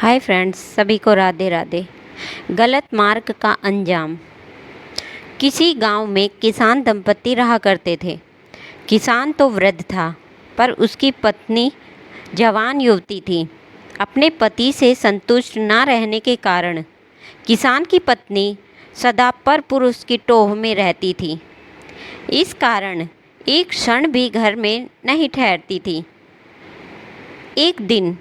Hi friends, सभी को राधे राधे। गलत मार्ग का अंजाम। किसी गांव में किसान दंपति रहा करते थे। किसान तो वृद्ध था, पर उसकी पत्नी जवान युवती थी। अपने पति से संतुष्ट न रहने के कारण किसान की पत्नी सदा पर पुरुष की टोह में रहती थी। इस कारण एक क्षण भी घर में नहीं ठहरती थी। एक दिन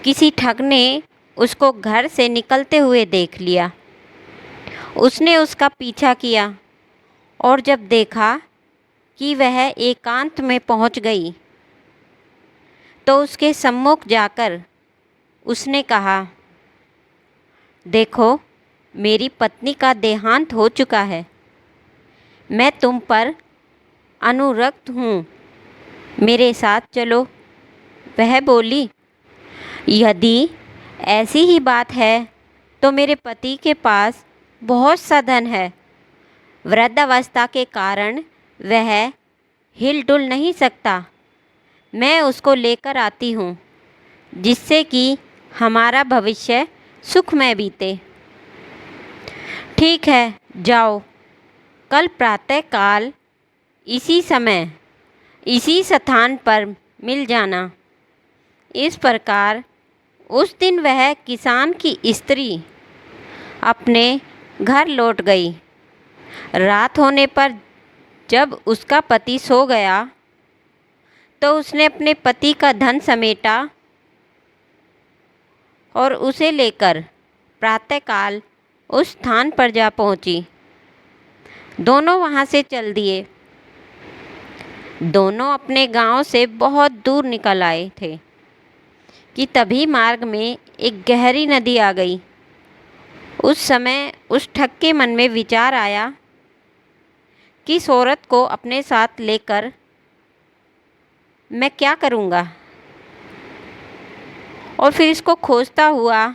किसी ठग ने उसको घर से निकलते हुए देख लिया। उसने उसका पीछा किया और जब देखा कि वह एकांत में पहुंच गई, तो उसके सम्मुख जाकर उसने कहा, देखो, मेरी पत्नी का देहांत हो चुका है। मैं तुम पर अनुरक्त हूँ, मेरे साथ चलो। वह बोली, यदि ऐसी ही बात है तो मेरे पति के पास बहुत सा धन है। वृद्धावस्था के कारण वह हिलडुल नहीं सकता। मैं उसको लेकर आती हूँ, जिससे कि हमारा भविष्य सुखमय बीते। ठीक है, जाओ। कल प्रातःकाल इसी समय इसी स्थान पर मिल जाना। इस प्रकार उस दिन वह किसान की स्त्री अपने घर लौट गई। रात होने पर जब उसका पति सो गया, तो उसने अपने पति का धन समेटा और उसे लेकर प्रातःकाल उस स्थान पर जा पहुंची। दोनों वहां से चल दिए। दोनों अपने गांव से बहुत दूर निकल आए थे कि तभी मार्ग में एक गहरी नदी आ गई। उस समय उस ठग के मन में विचार आया कि इस औरत को अपने साथ लेकर मैं क्या करूँगा। और फिर इसको खोजता हुआ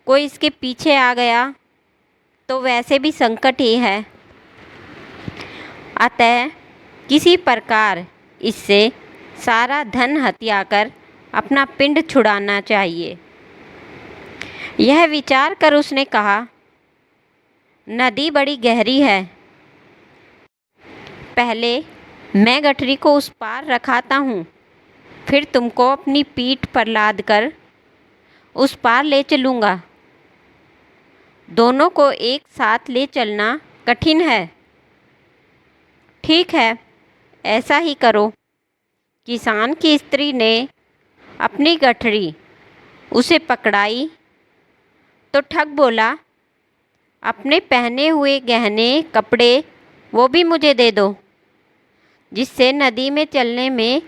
कोई इसके पीछे आ गया तो वैसे भी संकट ही है। अतः किसी प्रकार इससे सारा धन हथिया कर अपना पिंड छुड़ाना चाहिए। यह विचार कर उसने कहा, नदी बड़ी गहरी है। पहले मैं गठरी को उस पार रखाता हूँ, फिर तुमको अपनी पीठ पर लाद कर उस पार ले चलूँगा। दोनों को एक साथ ले चलना कठिन है। ठीक है, ऐसा ही करो। किसान की स्त्री ने अपनी गठरी उसे पकड़ाई तो ठग बोला, अपने पहने हुए गहने कपड़े वो भी मुझे दे दो, जिससे नदी में चलने में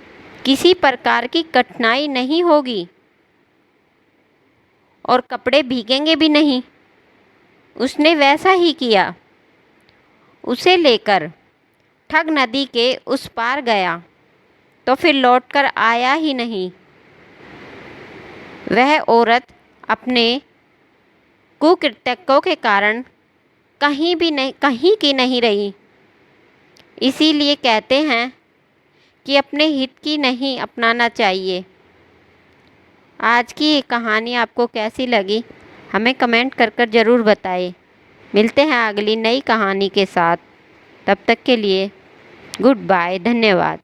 किसी प्रकार की कठिनाई नहीं होगी और कपड़े भीगेंगे भी नहीं। उसने वैसा ही किया। उसे लेकर ठग नदी के उस पार गया तो फिर लौटकर आया ही नहीं। वह औरत अपने कुकृत्यों के कारण कहीं की नहीं रही। इसीलिए कहते हैं कि अपने हित की नहीं अपनाना चाहिए। आज की ये कहानी आपको कैसी लगी, हमें कमेंट कर ज़रूर बताएं। मिलते हैं अगली नई कहानी के साथ। तब तक के लिए गुड बाय, धन्यवाद।